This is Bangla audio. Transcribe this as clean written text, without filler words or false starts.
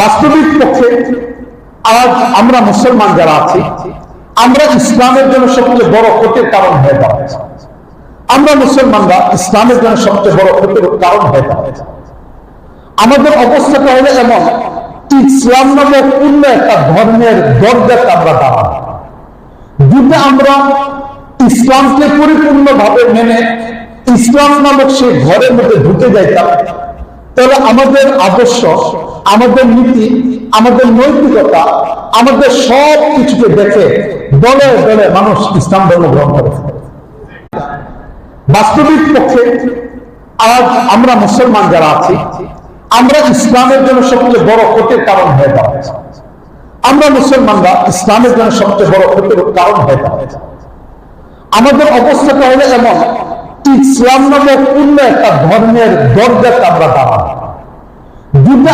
বাস্তবিক পক্ষে আজ আমরা মুসলমান যারা আছি, আমরা ইসলামের জন্য সবচেয়ে বড় ক্ষতির কারণ হয়ে দাঁড়াচ্ছি। আমরা মুসলমানরা ইসলামের জন্য সবচেয়ে বড় ক্ষতির কারণ হয়ে দাঁড়াচ্ছি। আমাদের অবস্থাটা হলো এমন, ইসলাম নামক পূর্ণ একটা ধর্মের দরজাতে আমরা দাঁড়াই। যদি আমরা ইসলামকে পরিপূর্ণভাবে মেনে ইসলাম নামক সেই ঘরের মধ্যে ঢুকে যাইতাম, তাহলে আমাদের আদর্শ, আমাদের নীতি, আমাদের নৈতিকতা, আমাদের সব কিছুকে দেখে দলে দলে মানুষ ইসলাম ধর্ম গ্রহণ করে। বাস্তবিক পক্ষে আজ আমরা মুসলমান যারা আছি, আমরা ইসলামের জন্য সবচেয়ে বড় ক্ষতির কারণ হয়ে দাঁড়াচ্ছি। আমরা মুসলমানরা ইসলামের জন্য সবচেয়ে বড় ক্ষতির কারণ হয়ে দাঁড়াচ্ছি। আমাদের অবস্থাটা হলো এমন, ইসলাম নামক পূর্ণ একটা ধর্মের দরজাতে আমরা দাঁড়াই। যদি